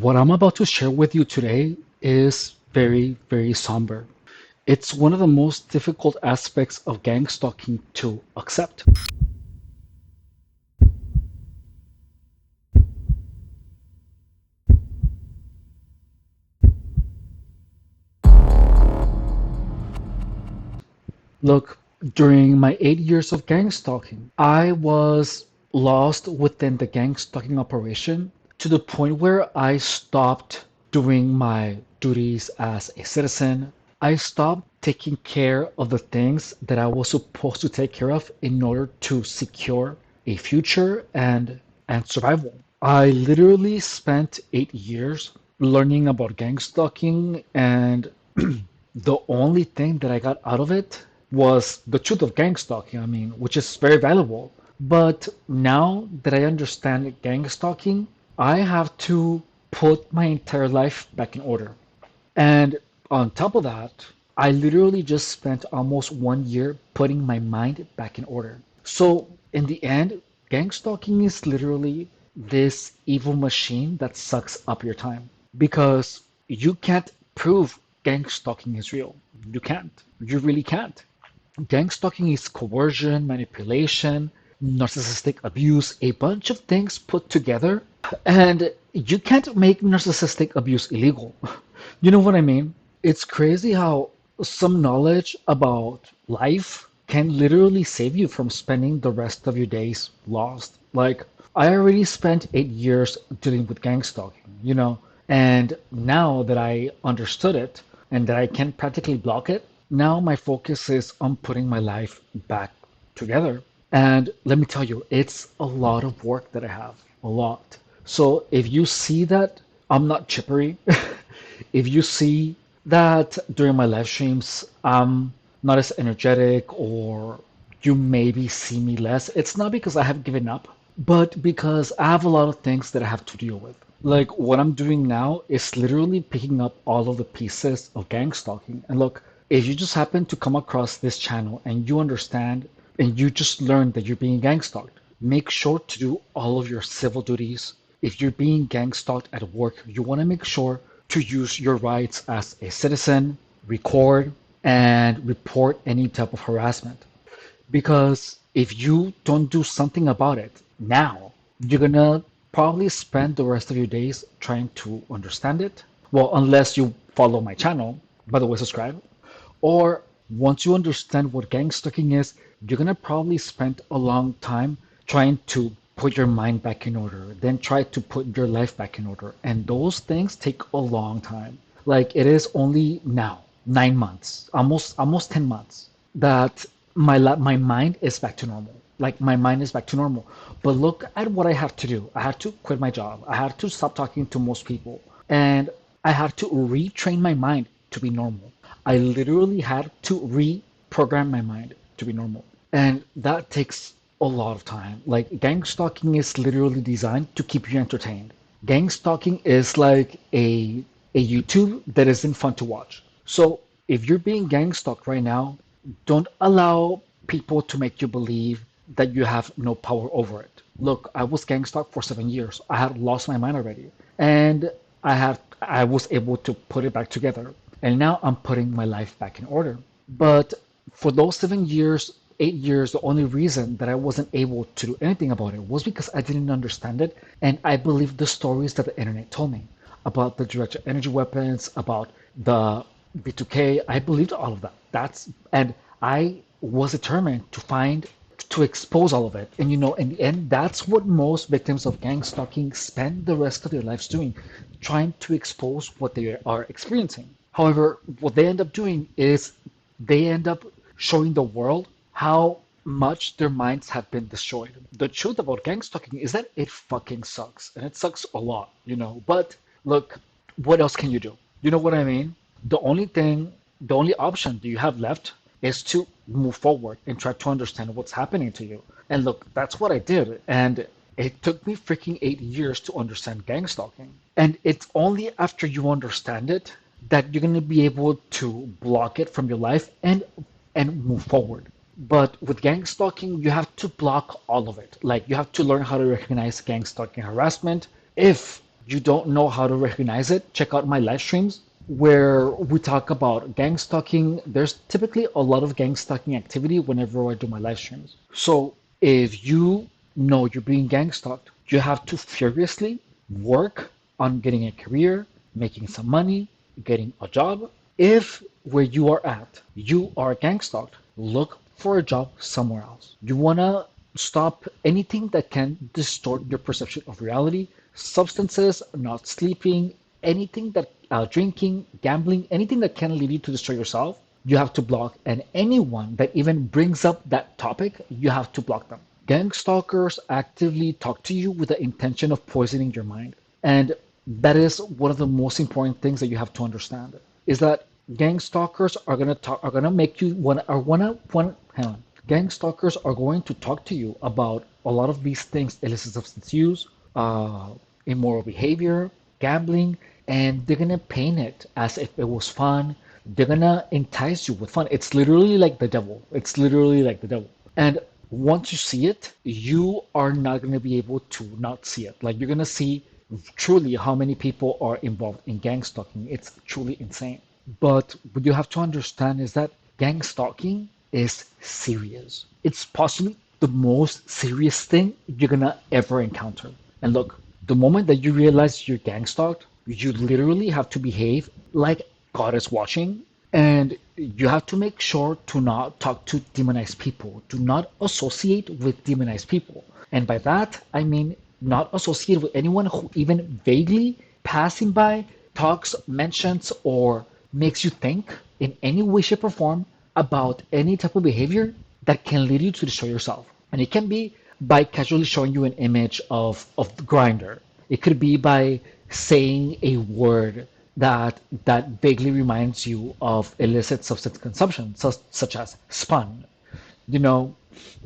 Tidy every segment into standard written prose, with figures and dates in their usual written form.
What I'm about to share with you today is very, very somber. It's one of the most difficult aspects of gang stalking to accept. Look, during my 8 years of gang stalking, I was lost within the gang stalking operation to the point where I stopped doing my duties as a citizen. I stopped taking care of the things that I was supposed to take care of in order to secure a future and survival. I literally spent 8 years learning about gang stalking, and the only thing that I got out of it was the truth of gang stalking, I mean, which is very valuable. But now that I understand gang stalking, I have to put my entire life back in order. And on top of that, I literally just spent almost 1 year putting my mind back in order. So in the end, gang stalking is literally this evil machine that sucks up your time because you can't prove gang stalking is real. You can't. You really can't. Gang stalking is coercion, manipulation, narcissistic abuse, a bunch of things put together. And you can't make narcissistic abuse illegal. You know what I mean? It's crazy how some knowledge about life can literally save you from spending the rest of your days lost. Like, I already spent 8 years dealing with gang stalking, and now that I understood it and that I can practically block it, now my focus is on putting my life back together. And let me tell you, it's a lot of work that I have, a lot. So if you see that I'm not chippery, if you see that during my live streams I'm not as energetic or you maybe see me less, it's not because I have given up, but because I have a lot of things that I have to deal with. Like what I'm doing now is literally picking up all of the pieces of gang stalking. And look, if you just happen to come across this channel and you understand and you just learn that you're being gang stalked, make sure to do all of your civil duties. If you're being gang stalked at work, you want to make sure to use your rights as a citizen, record, and report any type of harassment. Because if you don't do something about it now, you're gonna probably spend the rest of your days trying to understand it. Well, unless you follow my channel, by the way, subscribe. Or once you understand what gang stalking is, you're gonna probably spend a long time trying to put your mind back in order, then try to put your life back in order. And those things take a long time. Like it is only now, 9 months, almost 10 months, that my mind is back to normal. Like my mind is back to normal. But look at what I have to do. I have to quit my job. I have to stop talking to most people. And I have to retrain my mind to be normal. I literally had to reprogram my mind to be normal. And that takes a lot of time. Like gang stalking is literally designed to keep you entertained. Gang stalking is like a YouTube that isn't fun to watch. So if you're being gang stalked right now, don't allow people to make you believe that you have no power over it. Look, I was gang stalked for 7 years. I had lost my mind already. And I was able to put it back together. And now I'm putting my life back in order. But for those 7 years, 8 years, the only reason that I wasn't able to do anything about it was because I didn't understand it. And I believed the stories that the internet told me about the directed energy weapons, about the B2K. I believed all of that. And I was determined to expose all of it. And in the end, that's what most victims of gang stalking spend the rest of their lives doing, trying to expose what they are experiencing. However, what they end up doing is they end up showing the world how much their minds have been destroyed. The truth about gang stalking is that it fucking sucks, and it sucks a lot. But look, what else can you do? You know what I mean? The only thing, the only option that you have left is to move forward and try to understand what's happening to you. And look, that's what I did. And it took me freaking 8 years to understand gang stalking. And it's only after you understand it that you're going to be able to block it from your life and move forward. But with gang stalking, you have to block all of it. Like you have to learn how to recognize gang stalking harassment. If you don't know how to recognize it, check out my live streams where we talk about gang stalking. There's typically a lot of gang stalking activity whenever I do my live streams. So if you know you're being gang stalked, you have to furiously work on getting a career, making some money, getting a job. If where you are at, you are gang stalked, look for a job somewhere else. You want to stop anything that can distort your perception of reality, substances, not sleeping, anything that drinking, gambling, anything that can lead you to destroy yourself, you have to block. And anyone that even brings up that topic, you have to block them. Gang stalkers actively talk to you with the intention of poisoning your mind. And that is one of the most important things that you have to understand is that gang stalkers are gonna make you wanna hang on. Gang stalkers are going to talk to you about a lot of these things: illicit substance use, uh, immoral behavior, gambling, and they're gonna paint it as if it was fun. They're gonna entice you with fun. It's literally like the devil. It's literally like the devil. And once you see it, you are not gonna be able to not see it. Like you're gonna see truly how many people are involved in gang stalking. It's truly insane. But what you have to understand is that gang stalking is serious. It's possibly the most serious thing you're gonna ever encounter. And look, the moment that you realize you're gang stalked, you literally have to behave like God is watching, and you have to make sure to not talk to demonized people. Do not associate with demonized people. And by that, I mean not associate with anyone who even vaguely passing by talks, mentions, or makes you think in any way, shape, or form about any type of behavior that can lead you to destroy yourself. And it can be by casually showing you an image of the grinder. It could be by saying a word that vaguely reminds you of illicit substance consumption, such as spun, you know,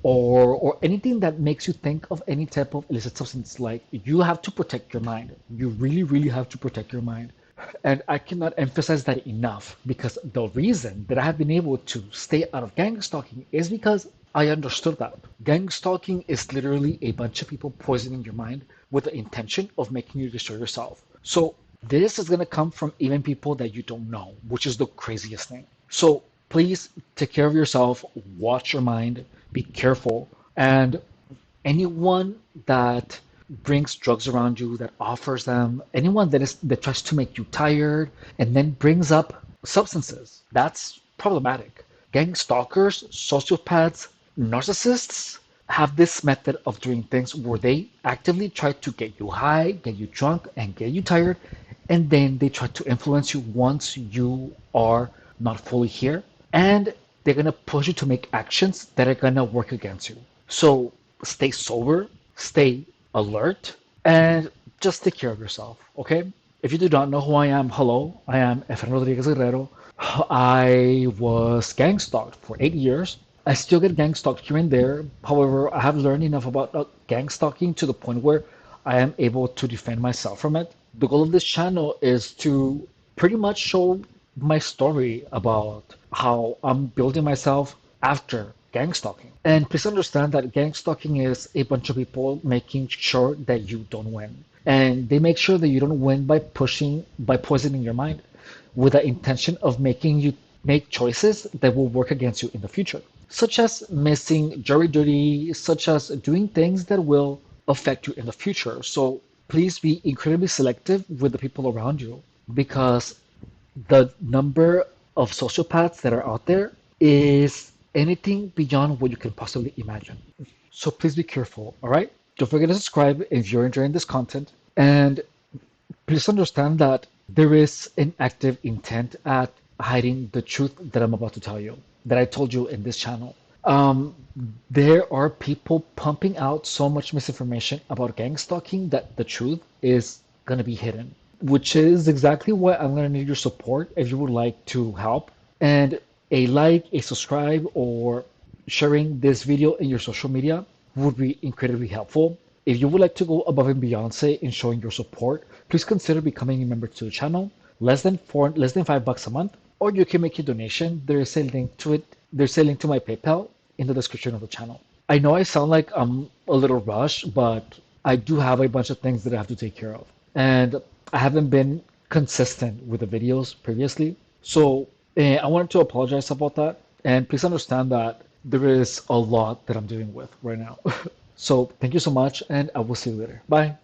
or anything that makes you think of any type of illicit substance. Like you have to protect your mind. You really, really have to protect your mind. And I cannot emphasize that enough because the reason that I have been able to stay out of gang stalking is because I understood that. Gang stalking is literally a bunch of people poisoning your mind with the intention of making you destroy yourself. So this is going to come from even people that you don't know, which is the craziest thing. So please take care of yourself, watch your mind, be careful, and anyone that brings drugs around you, that offers them, anyone that tries to make you tired and then brings up substances, that's problematic. Gang stalkers, sociopaths, narcissists have this method of doing things where they actively try to get you high, get you drunk, and get you tired, and then they try to influence you once you are not fully here, and they're gonna push you to make actions that are gonna work against you. So stay sober, stay alert, and just take care of yourself, okay? If you do not know who I am, hello, I am Efren Rodriguez Guerrero. I was gang stalked for 8 years. I still get gang stalked here and there. However, I have learned enough about gang stalking to the point where I am able to defend myself from it. The goal of this channel is to pretty much show my story about how I'm building myself after gang stalking. And please understand that gang stalking is a bunch of people making sure that you don't win. And they make sure that you don't win by poisoning your mind with the intention of making you make choices that will work against you in the future, such as missing jury duty, such as doing things that will affect you in the future. So please be incredibly selective with the people around you because the number of sociopaths that are out there is anything beyond what you can possibly imagine. So please be careful, all right? Don't forget to subscribe if you're enjoying this content. And please understand that there is an active intent at hiding the truth that I'm about to tell you, that I told you in this channel. Um, there are people pumping out so much misinformation about gang stalking that the truth is going to be hidden, which is exactly why I'm going to need your support if you would like to help. And a like, a subscribe, or sharing this video in your social media would be incredibly helpful. If you would like to go above and beyond, say, in showing your support, please consider becoming a member to the channel. Less than $5 a month, or you can make a donation. There is a link to it. There's a link to my PayPal in the description of the channel. I know I sound like I'm a little rushed, but I do have a bunch of things that I have to take care of. and I haven't been consistent with the videos previously. So I wanted to apologize about that. And please understand that there is a lot that I'm dealing with right now. So thank you so much, and I will see you later. Bye.